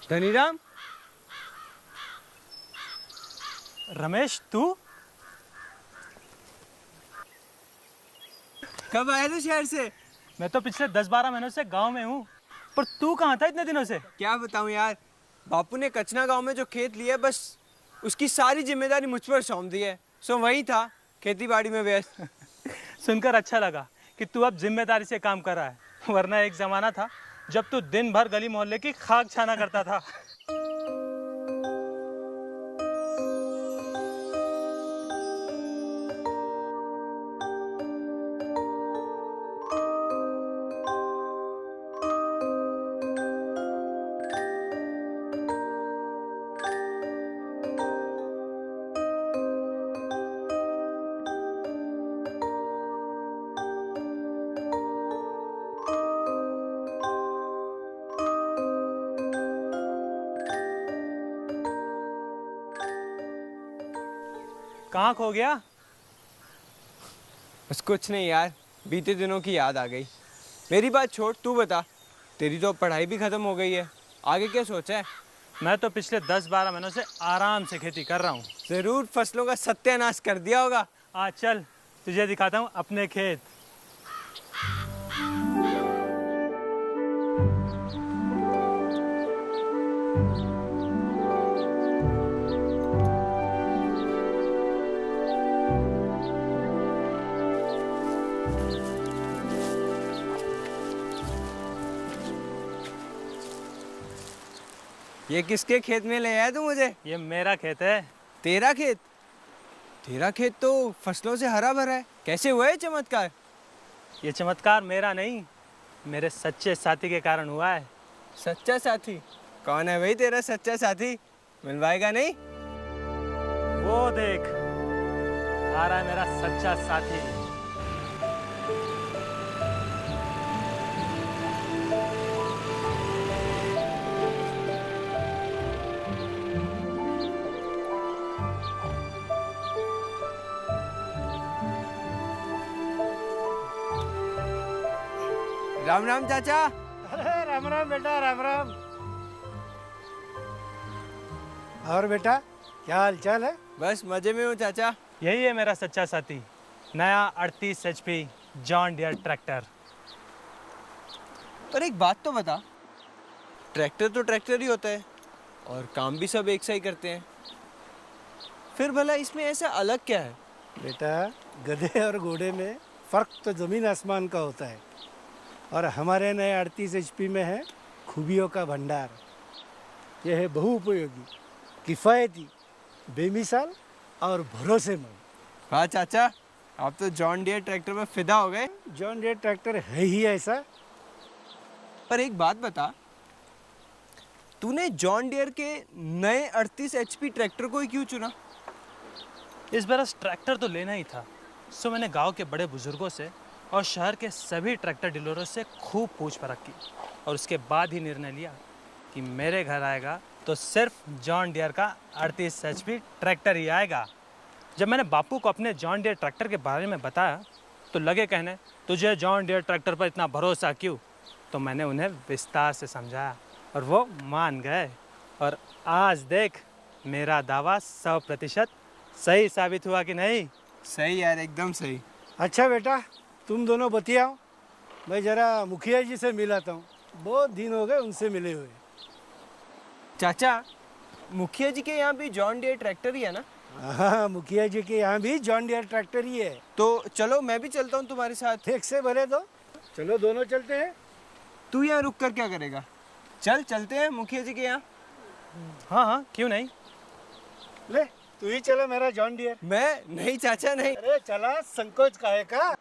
धनीराम। रमेश, तू कब आया तू शहर से? मैं तो पिछले 10-12 महीनों से गांव में हूँ। पर तू कहाँ था इतने दिनों से? क्या बताऊं यार, बापू ने कचना गांव में जो खेत लिया, बस उसकी सारी जिम्मेदारी मुझ पर सौंप दी है। सो वही था, खेती बाड़ी में व्यस्त। सुनकर अच्छा लगा कि तू अब जिम्मेदारी से काम कर रहा है, वरना एक जमाना था जब तू दिन भर गली मोहल्ले की खाक छाना करता था। कहाँ खो गया? बस कुछ नहीं यार, बीते दिनों की याद आ गई। मेरी बात छोड़, तू बता, तेरी तो पढ़ाई भी खत्म हो गई है, आगे क्या सोचा है? मैं तो पिछले 10-12 महीनों से आराम से खेती कर रहा हूँ। जरूर फसलों का सत्यानाश कर दिया होगा। आज चल तुझे दिखाता हूँ अपने खेत। ये किसके खेत में ले आया तू मुझे? ये मेरा खेत है। तेरा खेत? तेरा खेत तो फसलों से हरा भरा है, कैसे हुआ है चमत्कार? ये चमत्कार मेरा नहीं, मेरे सच्चे साथी के कारण हुआ है। सच्चा साथी? कौन है भाई तेरा सच्चा साथी? मिलवाएगा नहीं? वो देख, आ रहा है मेरा सच्चा साथी। राम राम चाचा। अरे राम राम बेटा, राम राम। और बेटा, क्या हाल चाल है? बस मजे में हूँ चाचा। यही है मेरा सच्चा साथी, नया 38 HP जॉन डियर ट्रैक्टर। पर एक बात तो बता, ट्रैक्टर तो ट्रैक्टर ही होता है और काम भी सब एक सा ही करते हैं, फिर भला इसमें ऐसा अलग क्या है? बेटा, गधे और घोड़े में फर्क तो जमीन आसमान का होता है, और हमारे नए 38 HP में है खूबियों का भंडार। यह है बहुउपयोगी, किफ़ायती, बेमिसाल और भरोसेमंद। वाह चाचा, आप तो जॉन डियर ट्रैक्टर में फिदा हो गए। जॉन डियर ट्रैक्टर है ही ऐसा। पर एक बात बता, तूने जॉन डियर के नए 38 HP ट्रैक्टर को ही क्यों चुना? इस बरस ट्रैक्टर तो लेना ही था, सो मैंने गांव के बड़े बुजुर्गों से और शहर के सभी ट्रैक्टर डीलरों से खूब पूछ परख की, और उसके बाद ही निर्णय लिया कि मेरे घर आएगा तो सिर्फ जॉन डियर का 38 HP ट्रैक्टर ही आएगा। जब मैंने बापू को अपने जॉन डियर ट्रैक्टर के बारे में बताया तो लगे कहने, तुझे जॉन डियर ट्रैक्टर पर इतना भरोसा क्यों? तो मैंने उन्हें विस्तार से समझाया और वो मान गए, और आज देख, मेरा दावा 100% सही साबित हुआ कि नहीं? सही यार, एकदम सही। अच्छा बेटा, तुम दोनों बतियाओ, मैं जरा मुखिया जी से मिलाता हूँ, बहुत दिन हो गए उनसे मिले हुए। चाचा, मुखिया जी के यहाँ भी जॉन डियर ट्रैक्टर ही है ना? हाँ, मुखिया जी के यहाँ भी जॉन डियर ट्रैक्टर ही है। तो चलो, मैं भी चलता हूँ तुम्हारे साथ। एक से भले दो, चलो दोनों चलते हैं। तू यहाँ रुक कर क्या करेगा? चल चलते हैं मुखिया जी के यहाँ। हाँ हाँ, क्यों नहीं। ले, तू ही चला मेरा जॉन डियर। मैं नहीं चाचा, नहीं। अरे चला, संकोच काहे का?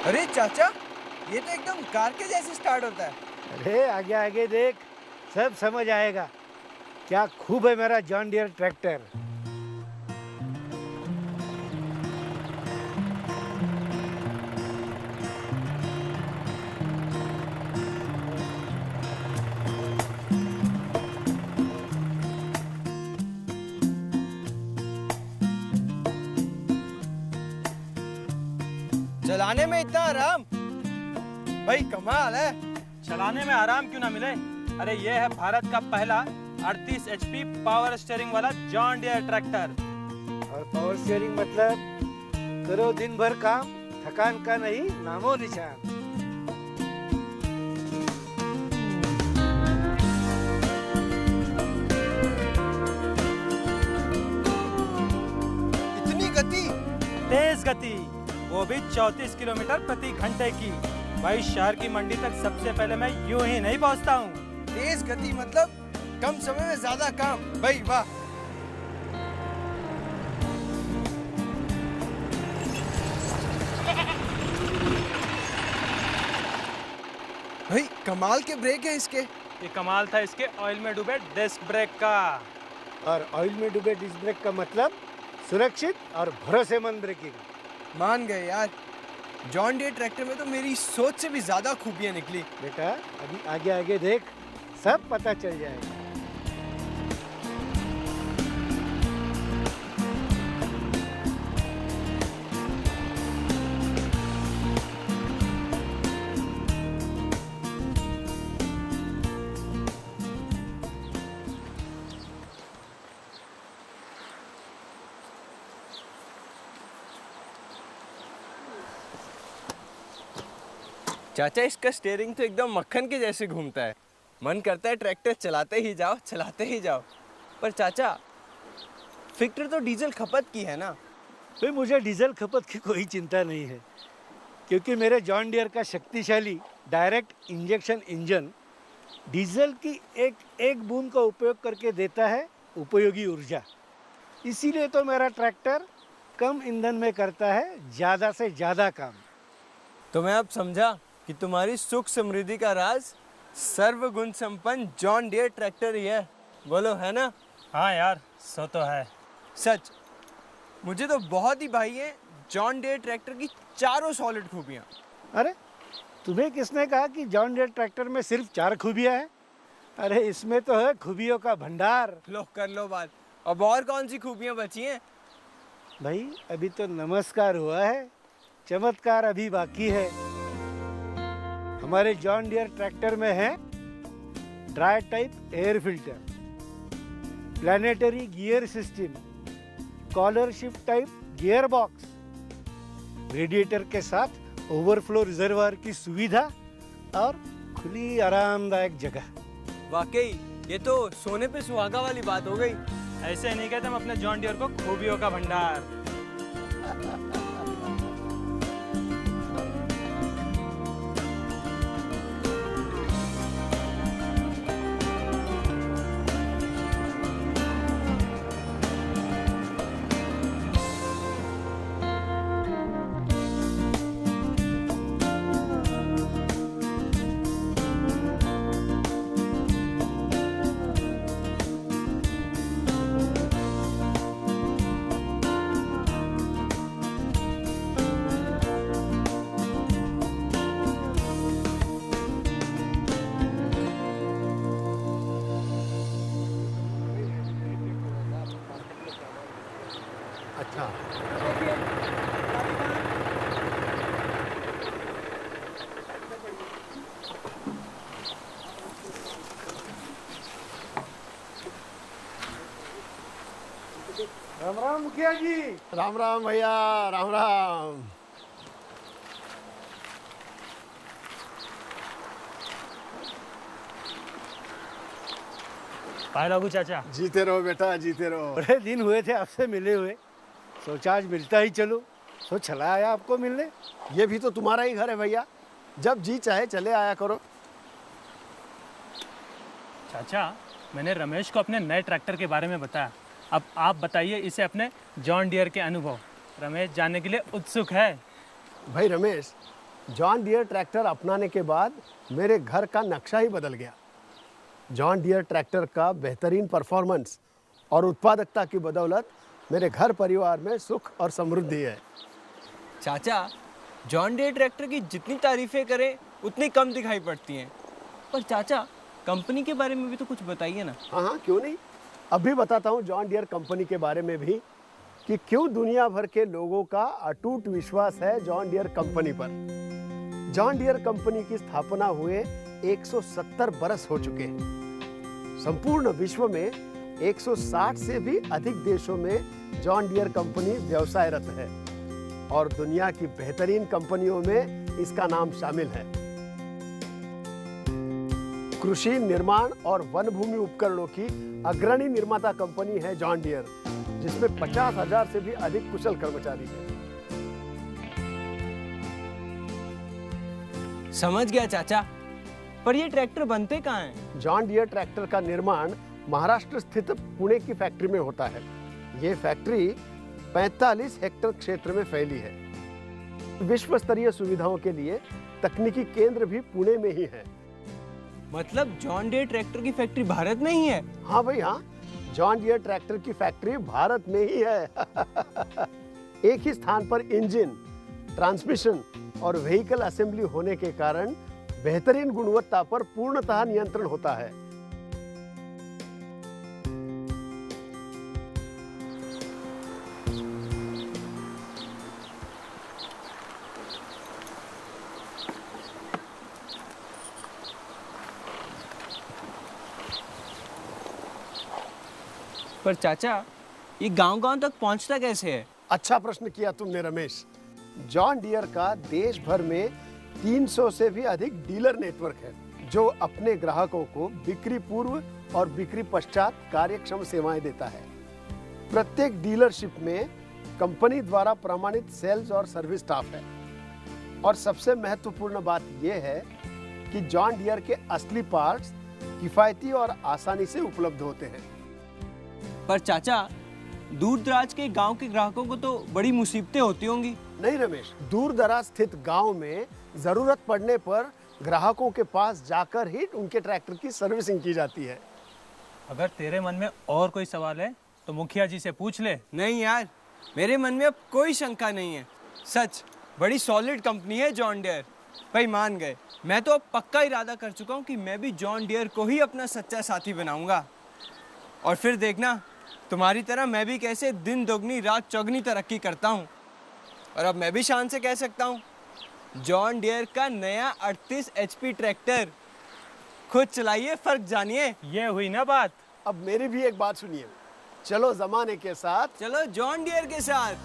अरे चाचा, ये तो एकदम कार के जैसे स्टार्ट होता है। अरे आगे आगे देख, सब समझ आएगा। क्या खूब है मेरा जॉन डियर ट्रैक्टर। चलाने में इतना आराम, भाई कमाल है। चलाने में आराम क्यों ना मिले? अरे ये है भारत का पहला 38 HP पावर स्टीयरिंग वाला जॉन डियर ट्रैक्टर। और पावर स्टीयरिंग मतलब करो दिन भर काम, थकान का नहीं नामो निशान। इतनी गति, तेज गति, वो भी 34 किलोमीटर प्रति घंटे की। भाई शहर की मंडी तक सबसे पहले मैं यूं ही नहीं पहुंचता हूँ। तेज गति मतलब कम समय में ज्यादा काम, भाई वाह। भाई कमाल के ब्रेक है इसके। ये कमाल था इसके ऑयल में डूबे डिस्क ब्रेक का। और ऑयल में डूबे डिस्क ब्रेक का मतलब सुरक्षित और भरोसेमंद ब्रेकिंग। मान गए यार, जॉन डियर ट्रैक्टर में तो मेरी सोच से भी ज्यादा खूबियां निकली। बेटा अभी आगे आगे देख, सब पता चल जाएगा। चाचा इसका स्टीयरिंग तो एकदम मक्खन के जैसे घूमता है, मन करता है ट्रैक्टर चलाते ही जाओ चलाते ही जाओ। पर चाचा फिक्र तो डीजल खपत की है ना। भाई मुझे डीजल खपत की कोई चिंता नहीं है, क्योंकि मेरे जॉन डियर का शक्तिशाली डायरेक्ट इंजेक्शन इंजन डीजल की एक एक बूंद का उपयोग करके देता है उपयोगी ऊर्जा। इसीलिए तो मेरा ट्रैक्टर कम ईंधन में करता है ज़्यादा से ज़्यादा काम। तो मैं अब समझा कि तुम्हारी सुख समृद्धि का राज सर्वगुण संपन्न जॉन डियर ट्रैक्टर ही है, बोलो है ना? हाँ यार, सो तो है। सच, मुझे तो बहुत ही भाई है जॉन डियर ट्रैक्टर की चारों सॉलिड खूबियाँ। अरे तुम्हें किसने कहा कि जॉन डियर ट्रैक्टर में सिर्फ 4 खूबियाँ हैं? अरे इसमें तो है खूबियों का भंडार। लो कर लो बात, अब और कौन सी खूबियाँ बची हैं? भाई अभी तो नमस्कार हुआ है, चमत्कार अभी बाकी है। हमारे जॉन डियर ट्रैक्टर में है dry type air filter, planetary gear system, collar shift type gear box, radiator के साथ ओवरफ्लो रिजर्वायर की सुविधा और खुली आरामदायक जगह। वाकई ये तो सोने पे सुहागा वाली बात हो गई। ऐसे नहीं कहते हम अपने जॉन डियर को खूबियों का भंडार। अच्छा राम राम मुखिया जी। राम राम भैया, राम राम। पाए लागू चाचा। जीते रहो बेटा, जीते रहो। बड़े दिन हुए थे आपसे मिले हुए, सोचा आज मिलता ही चलो, सो चला आया आपको मिलने। ये भी तो तुम्हारा ही घर है भैया, जब जी चाहे चले आया करो। चाचा मैंने रमेश को अपने नए ट्रैक्टर के बारे में बताया, अब आप बताइए इसे अपने जॉन डियर के अनुभव। रमेश जानने के लिए उत्सुक है। भाई रमेश, जॉन डियर ट्रैक्टर अपनाने के बाद मेरे घर का नक्शा ही बदल गया। जॉन डियर ट्रैक्टर का बेहतरीन परफॉर्मेंस और उत्पादकता की बदौलत मेरे घर परिवार में सुख और समृद्धि है। चाचा जॉन डियर ट्रैक्टर की जितनी तारीफें करें उतनी कम दिखाई पड़ती हैं। पर चाचा कंपनी के बारे में भी तो कुछ बताइए ना। हाँ हाँ, क्यों नहीं, अभी बताता हूँ जॉन डियर कंपनी के बारे में भी। कि क्यों दुनिया भर के लोगों का अटूट विश्वास है जॉन डियर कंपनी पर। जॉन डियर कंपनी की स्थापना हुए 170 बरस हो चुके हैं। संपूर्ण विश्व में 160 से भी अधिक देशों में जॉन डियर कंपनी व्यवसायरत है और दुनिया की बेहतरीन कंपनियों में इसका नाम शामिल है। कृषि, निर्माण और वन भूमि उपकरणों की अग्रणी निर्माता कंपनी है जॉन डियर, जिसमें 50,000 से भी अधिक कुशल कर्मचारी हैं। समझ गया चाचा, पर ये ट्रैक्टर बनते कहाँ हैं? जॉन डियर ट्रैक्टर का निर्माण महाराष्ट्र स्थित पुणे की फैक्ट्री में होता है। ये फैक्ट्री 45 हेक्टेयर क्षेत्र में फैली है। विश्व स्तरीय सुविधाओं के लिए तकनीकी केंद्र भी पुणे में ही है। मतलब जॉन डियर ट्रैक्टर की फैक्ट्री भारत में ही है? हाँ भाई हाँ, जॉन डियर ट्रैक्टर की फैक्ट्री भारत में ही है। एक ही स्थान पर इंजन, ट्रांसमिशन और व्हीकल असेंबली होने के कारण बेहतरीन गुणवत्ता पर पूर्णतः नियंत्रण होता है। पर चाचा, ये गांव-गांव तक पहुंचता कैसे है? अच्छा प्रश्न किया तुमने रमेश। जॉन डियर का देश भर में 300 से भी अधिक डीलर नेटवर्क है, जो अपने ग्राहकों को बिक्री पूर्व और बिक्री पश्चात कार्यक्षम सेवाएं देता है। प्रत्येक डीलरशिप में कंपनी द्वारा प्रमाणित सेल्स और सर्विस स्टाफ है। और सबसे महत्वपूर्ण बात यह है कि जॉन डियर के असली पार्ट्स किफायती और आसानी से उपलब्ध होते हैं। पर चाचा, दूर दराज के गांव के ग्राहकों को तो बड़ी मुसीबतें होती होंगी। नहीं रमेश, दूर दराज स्थित गांव में जरूरत पड़ने पर ग्राहकों के पास जाकर ही उनके ट्रैक्टर की सर्विसिंग की जाती है। अगर तेरे मन में और कोई सवाल है तो मुखिया जी से पूछ ले। नहीं यार, मेरे मन में अब कोई शंका नहीं है। सच, बड़ी सॉलिड कंपनी है जॉन डियर। भाई मान गए। मैं तो अब पक्का इरादा कर चुका हूँ कि मैं भी जॉन डियर को ही अपना सच्चा साथी बनाऊंगा। और फिर देखना, तुम्हारी तरह मैं भी कैसे दिन दोगुनी रात चौगुनी तरक्की करता हूँ। और अब मैं भी शान से कह सकता हूँ, जॉन डियर का नया 38 HP ट्रैक्टर, खुद चलाइए, फर्क जानिए। ये हुई ना बात। अब मेरी भी एक बात सुनिए, चलो जमाने के साथ, चलो जॉन डियर के साथ।